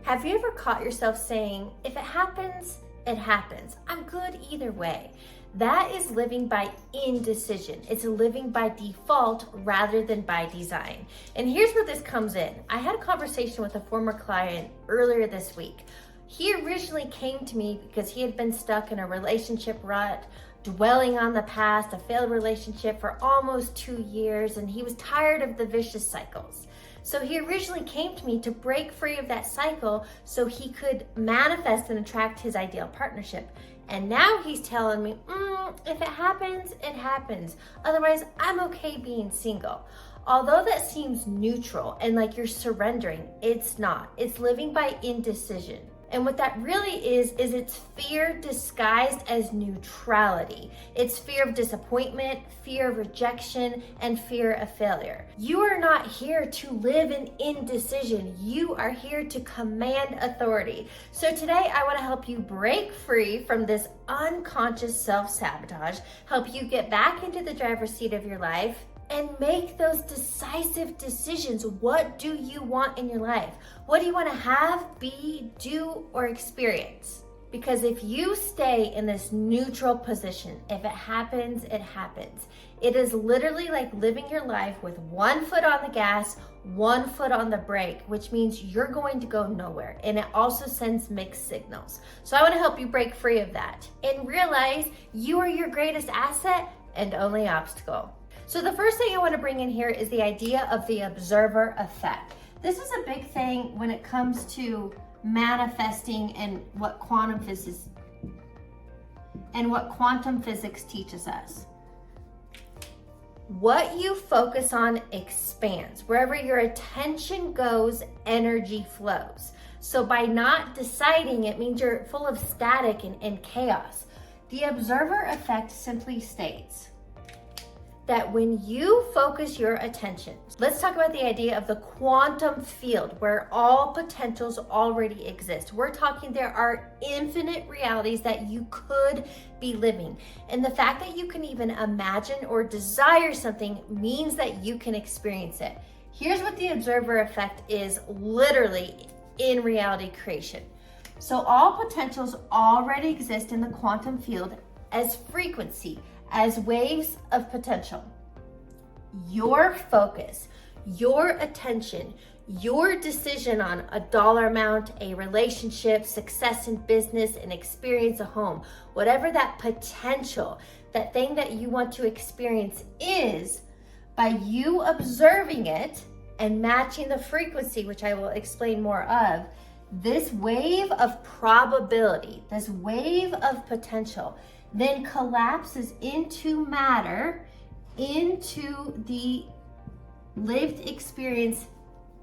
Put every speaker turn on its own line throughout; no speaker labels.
Have you ever caught yourself saying, if it happens, it happens. I'm good either way. That is living by indecision. It's living by default rather than by design. And here's where this comes in. I had a conversation with a former client earlier this week. He originally came to me because he had been stuck in a relationship rut, dwelling on the past, a failed relationship for almost 2 years, and he was tired of the vicious cycles. So he originally came to me to break free of that cycle so he could manifest and attract his ideal partnership. And now he's telling me, if it happens, it happens. Otherwise, I'm okay being single. Although that seems neutral and like you're surrendering, it's not. It's living by indecision. And what that really is it's fear disguised as neutrality. It's fear of disappointment, fear of rejection, and fear of failure. You are not here to live in indecision. You are here to command authority. So today I want to help you break free from this unconscious self-sabotage, help you get back into the driver's seat of your life, and make those decisive decisions. What do you want in your life? What do you want to have, be, do, or experience? Because if you stay in this neutral position, if it happens, it happens. It is literally like living your life with 1 foot on the gas, 1 foot on the brake, which means you're going to go nowhere. And it also sends mixed signals. So I want to help you break free of that and realize you are your greatest asset and only obstacle. So the first thing I want to bring in here is the idea of the observer effect. This is a big thing when it comes to manifesting and what quantum physics teaches us. What you focus on expands. Wherever your attention goes, energy flows. So by not deciding, it means you're full of static and chaos. The observer effect simply states that when you focus your attention, let's talk about the idea of the quantum field where all potentials already exist. We're talking there are infinite realities that you could be living. And the fact that you can even imagine or desire something means that you can experience it. Here's what the observer effect is literally in reality creation. So all potentials already exist in the quantum field as frequency, as waves of potential. Your focus, your attention, your decision on a dollar amount, a relationship, success in business, an experience, a home, whatever that potential, that thing that you want to experience is, by you observing it and matching the frequency, which I will explain more of, this wave of probability, this wave of potential, then collapses into matter, into the lived experience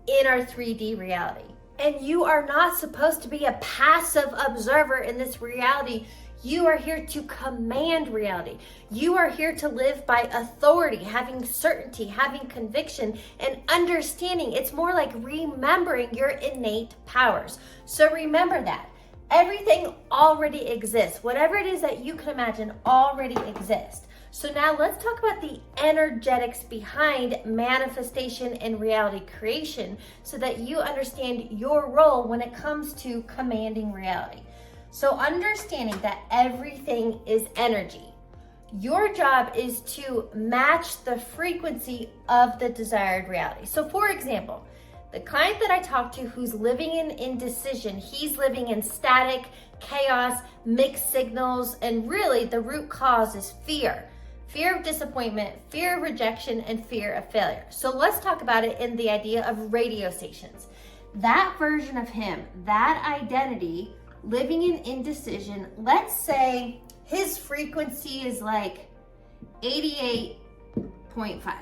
in our 3D reality. And you are not supposed to be a passive observer in this reality. You are here to command reality. You are here to live by authority, having certainty, having conviction, and understanding. It's more like remembering your innate powers. So remember that. Everything already exists. Whatever it is that you can imagine already exists. So now let's talk about the energetics behind manifestation and reality creation so that you understand your role when it comes to commanding reality. So understanding that everything is energy. Your job is to match the frequency of the desired reality. So for example, the client that I talked to who's living in indecision, he's living in static, chaos, mixed signals, and really the root cause is fear. Fear of disappointment, fear of rejection, and fear of failure. So let's talk about it in the idea of radio stations. That version of him, that identity, living in indecision, let's say his frequency is like 88.5.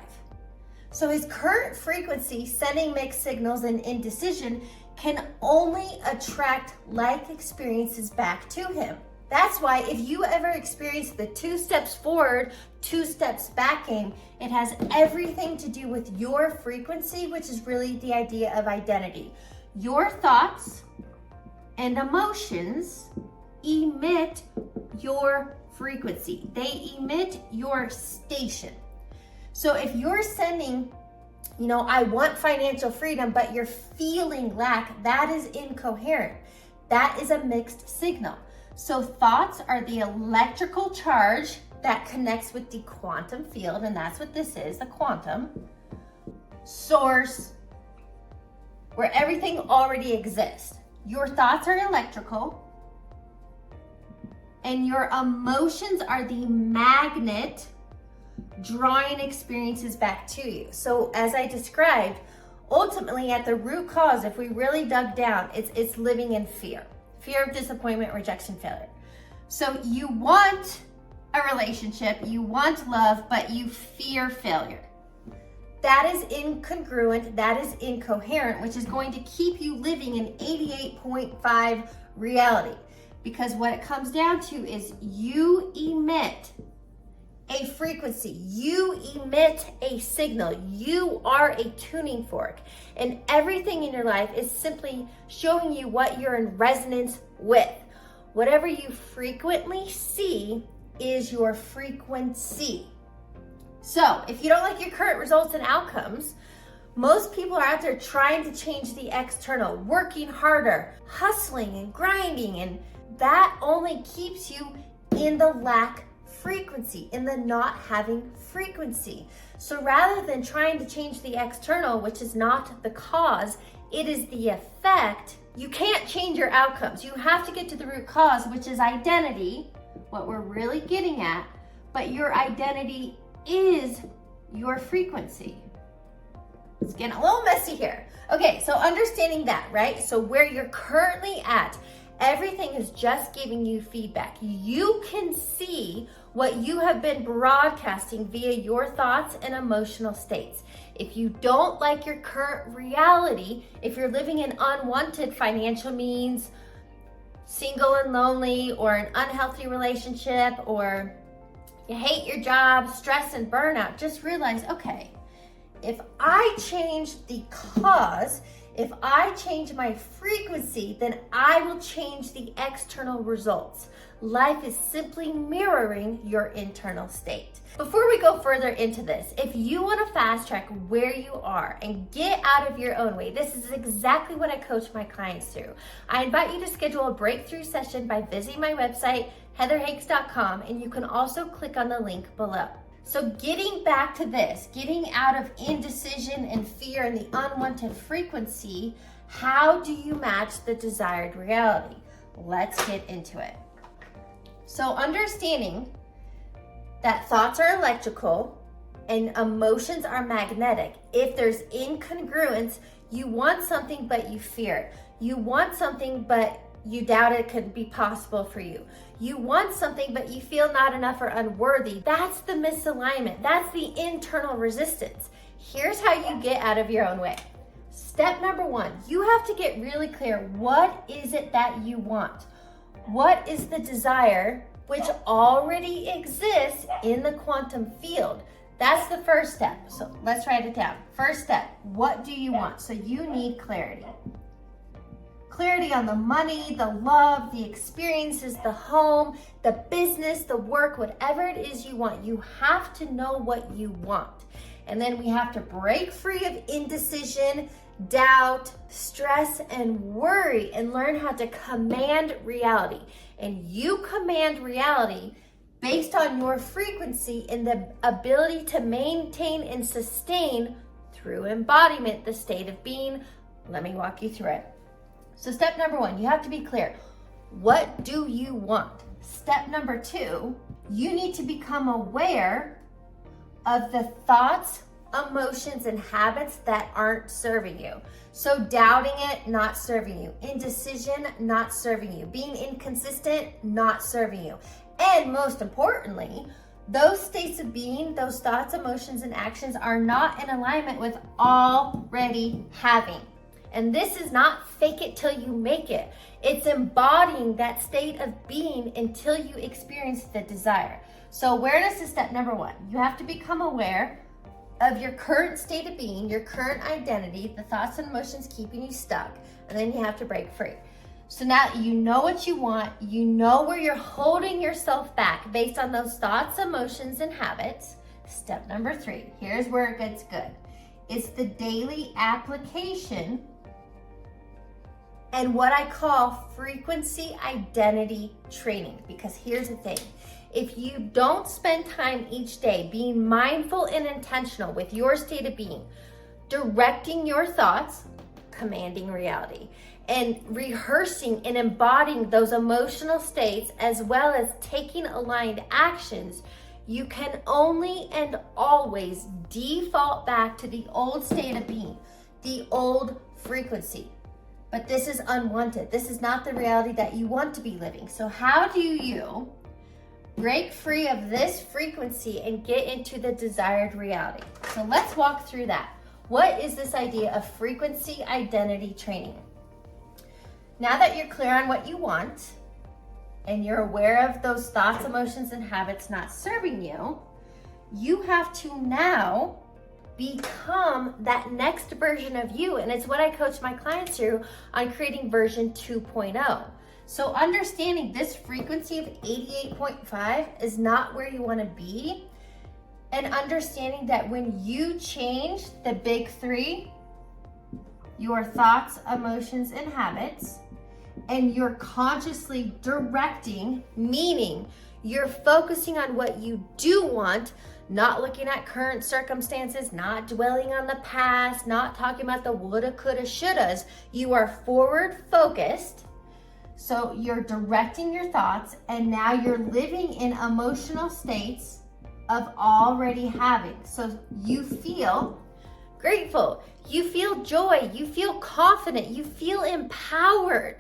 So his current frequency, sending mixed signals and indecision, can only attract like experiences back to him. That's why if you ever experience the 2 steps forward, 2 steps back game, it has everything to do with your frequency, which is really the idea of identity. Your thoughts and emotions emit your frequency. They emit your station. So if you're sending I want financial freedom, but you're feeling lack. That is incoherent. That is a mixed signal. So thoughts are the electrical charge that connects with the quantum field, and that's what this is, the quantum source, where everything already exists. Your thoughts are electrical, and your emotions are the magnet drawing experiences back to you. So as I described, ultimately at the root cause, if we really dug down, it's living in fear of disappointment, rejection, failure. So you want a relationship, you want love, but you fear failure. That is incongruent, that is incoherent, which is going to keep you living in 88.5 reality. Because what it comes down to is you emit a frequency, you emit a signal, you are a tuning fork, and everything in your life is simply showing you what you're in resonance with. Whatever you frequently see is your frequency. So if you don't like your current results and outcomes, most people are out there trying to change the external, working harder, hustling and grinding, and that only keeps you in the lack frequency, in the not having frequency. So rather than trying to change the external, which is not the cause, it is the effect, you can't change your outcomes. You have to get to the root cause, which is identity, what we're really getting at, but your identity is your frequency. It's getting a little messy here. Okay, so understanding that, right? So where you're currently at, everything is just giving you feedback. You can see what you have been broadcasting via your thoughts and emotional states. If you don't like your current reality, if you're living in unwanted financial means, single and lonely, or an unhealthy relationship, or you hate your job, stress and burnout, just realize, okay, if I change the cause, if I change my frequency, then I will change the external results. Life is simply mirroring your internal state. Before we go further into this, if you want to fast track where you are and get out of your own way, this is exactly what I coach my clients through. I invite you to schedule a breakthrough session by visiting my website, heatherhakes.com, and you can also click on the link below. So getting back to this, getting out of indecision and fear and the unwanted frequency, how do you match the desired reality? Let's get into it. So understanding that thoughts are electrical and emotions are magnetic. If there's incongruence, you want something but you fear it. You want something but you doubt it could be possible for you. You want something, but you feel not enough or unworthy. That's the misalignment. That's the internal resistance. Here's how you get out of your own way. Step number one, you have to get really clear. What is it that you want? What is the desire which already exists in the quantum field? That's the first step. So let's write it down. First step, what do you want? So you need clarity. Clarity on the money, the love, the experiences, the home, the business, the work, whatever it is you want. You have to know what you want. And then we have to break free of indecision, doubt, stress, and worry, and learn how to command reality. And you command reality based on your frequency and the ability to maintain and sustain through embodiment the state of being. Let me walk you through it. So step number one, you have to be clear. What do you want? Step number two, you need to become aware of the thoughts, emotions, and habits that aren't serving you. So doubting it, not serving you. Indecision, not serving you. Being inconsistent, not serving you. And most importantly, those states of being, those thoughts, emotions, and actions are not in alignment with already having. And this is not fake it till you make it. It's embodying that state of being until you experience the desire. So awareness is step number one. You have to become aware of your current state of being, your current identity, the thoughts and emotions keeping you stuck, and then you have to break free. So now you know what you want, you know where you're holding yourself back based on those thoughts, emotions, and habits. Step number three, here's where it gets good. It's the daily application and what I call frequency identity training. Because here's the thing, if you don't spend time each day being mindful and intentional with your state of being, directing your thoughts, commanding reality, and rehearsing and embodying those emotional states, as well as taking aligned actions, you can only and always default back to the old state of being, the old frequency. But this is unwanted. This is not the reality that you want to be living. So how do you break free of this frequency and get into the desired reality? So let's walk through that. What is this idea of frequency identity training? Now that you're clear on what you want and you're aware of those thoughts, emotions, and habits not serving you, you have to now become that next version of you. And it's what I coach my clients through on creating version 2.0. So understanding this frequency of 88.5 is not where you want to be, and understanding that when you change the big three, your thoughts, emotions, and habits, and you're consciously directing, meaning you're focusing on what you do want, not looking at current circumstances, not dwelling on the past, not talking about the woulda, coulda, shouldas. You are forward focused. So you're directing your thoughts, and now you're living in emotional states of already having. So you feel grateful, you feel joy, you feel confident, you feel empowered.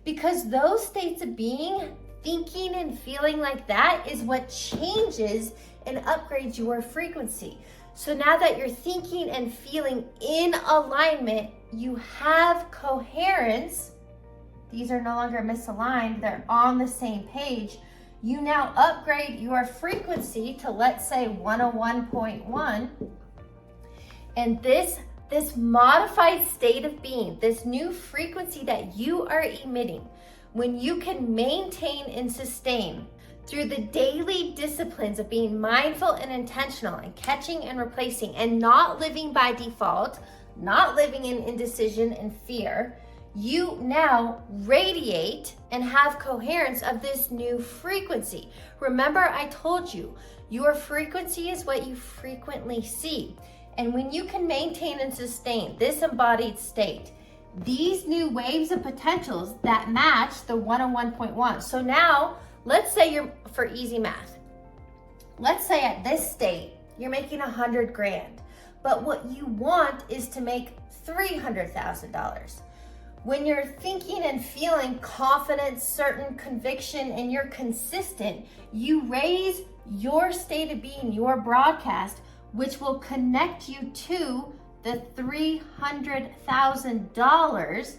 Because those states of being, thinking and feeling like that is what changes and upgrades your frequency. So now that you're thinking and feeling in alignment, you have coherence. These are no longer misaligned, they're on the same page. You now upgrade your frequency to, let's say, 101.1. And this modified state of being, this new frequency that you are emitting, when you can maintain and sustain through the daily disciplines of being mindful and intentional and catching and replacing and not living by default, not living in indecision and fear, you now radiate and have coherence of this new frequency. Remember, I told you, your frequency is what you frequently see. And when you can maintain and sustain this embodied state, these new waves of potentials that match the 101.1. So now, let's say you're, for easy math, let's say at this state, you're making $100,000, but what you want is to make $300,000. When you're thinking and feeling confident, certain conviction, and you're consistent, you raise your state of being, your broadcast, which will connect you to the $300,000,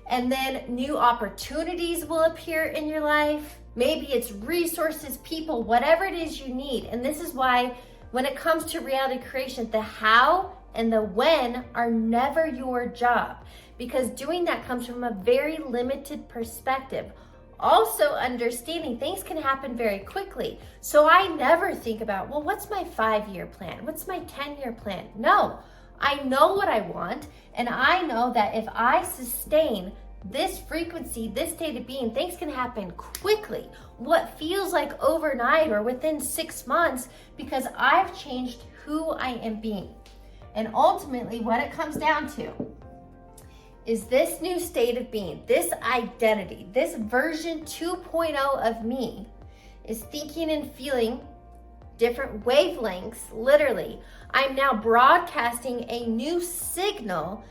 and then new opportunities will appear in your life. Maybe it's resources, people, whatever it is you need. And this is why when it comes to reality creation, the how and the when are never your job, because doing that comes from a very limited perspective. Also understanding things can happen very quickly. So I never think about, well, what's my 5-year plan? What's my 10-year plan? No, I know what I want. And I know that if I sustain this frequency, this state of being, things can happen quickly. What feels like overnight or within 6 months, because I've changed who I am being. And ultimately what it comes down to is this new state of being, this identity, this version 2.0 of me is thinking and feeling different wavelengths, literally. I'm now broadcasting a new signal,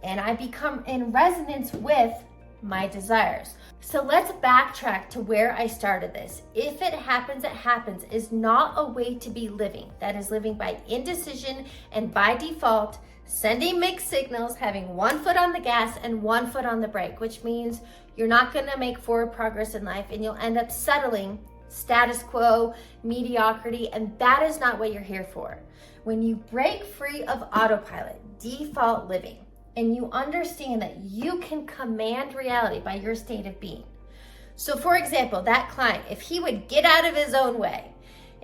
and I become in resonance with my desires. So let's backtrack to where I started this. If it happens, it happens is not a way to be living. That is living by indecision and by default, sending mixed signals, having one foot on the gas and one foot on the brake, which means you're not gonna make forward progress in life, and you'll end up settling status quo, mediocrity, and that is not what you're here for. When you break free of autopilot, default living, and you understand that you can command reality by your state of being. So for example, that client, if he would get out of his own way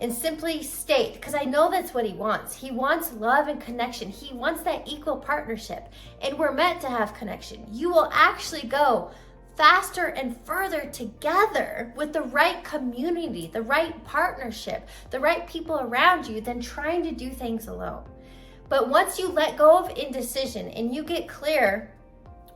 and simply state, because I know that's what he wants. He wants love and connection. He wants that equal partnership, and we're meant to have connection. You will actually go faster and further together with the right community, the right partnership, the right people around you than trying to do things alone. But once you let go of indecision and you get clear,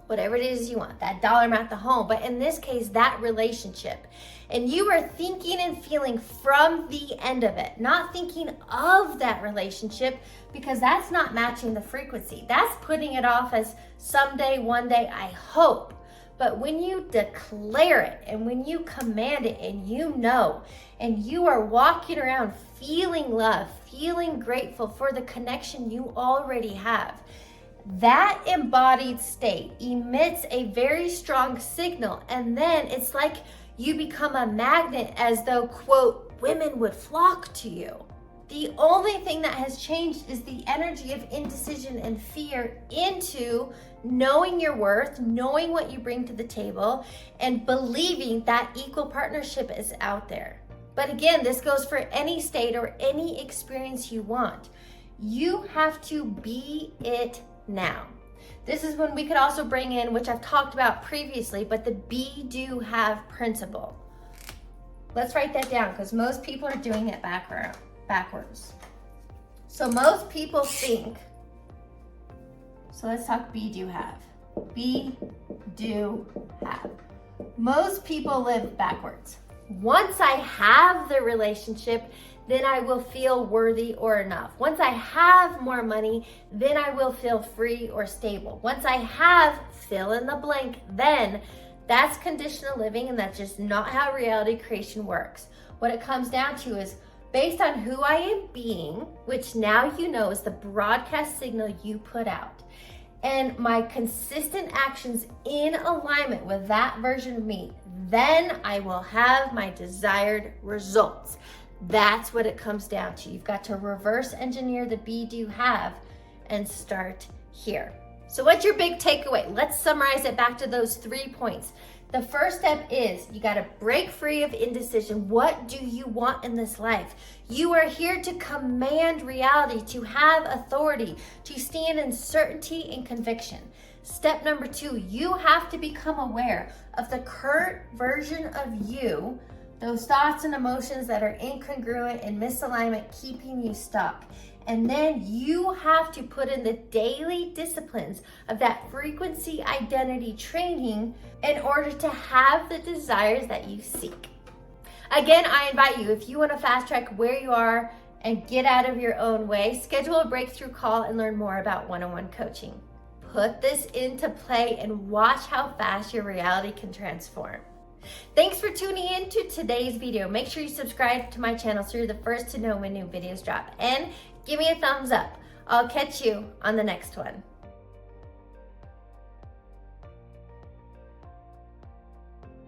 whatever it is you want, that dollar amount, the home, but in this case, that relationship, and you are thinking and feeling from the end of it, not thinking of that relationship, because that's not matching the frequency. That's putting it off as someday, one day, I hope. But when you declare it and when you command it and you know, and you are walking around feeling love, feeling grateful for the connection you already have, that embodied state emits a very strong signal. And then it's like you become a magnet, as though, quote, women would flock to you. The only thing that has changed is the energy of indecision and fear into knowing your worth, knowing what you bring to the table, and believing that equal partnership is out there. But again, this goes for any state or any experience you want. You have to be it now. This is when we could also bring in, which I've talked about previously, but the be, do, have principle. Let's write that down, because most people are doing it backwards. So most people think, so let's talk be, do, have. Be, do, have. Most people live backwards. Once I have the relationship, then I will feel worthy or enough. Once I have more money, then I will feel free or stable. Once I have fill in the blank, then that's conditional living, and that's just not how reality creation works. What it comes down to is based on who I am being, which now you know is the broadcast signal you put out, and my consistent actions in alignment with that version of me, then I will have my desired results. That's what it comes down to. You've got to reverse engineer the be, do, have and start here. So what's your big takeaway? Let's summarize it back to those 3 points. The first step is you got to break free of indecision. What do you want in this life? You are here to command reality, to have authority, to stand in certainty and conviction. Step number 2, you have to become aware of the current version of you, those thoughts and emotions that are incongruent and misalignment, keeping you stuck. And then you have to put in the daily disciplines of that frequency identity training in order to have the desires that you seek. Again, I invite you, if you want to fast track where you are and get out of your own way, schedule a breakthrough call and learn more about one-on-one coaching. Put this into play and watch how fast your reality can transform. Thanks for tuning in to today's video. Make sure you subscribe to my channel so you're the first to know when new videos drop. And give me a thumbs up. I'll catch you on the next one.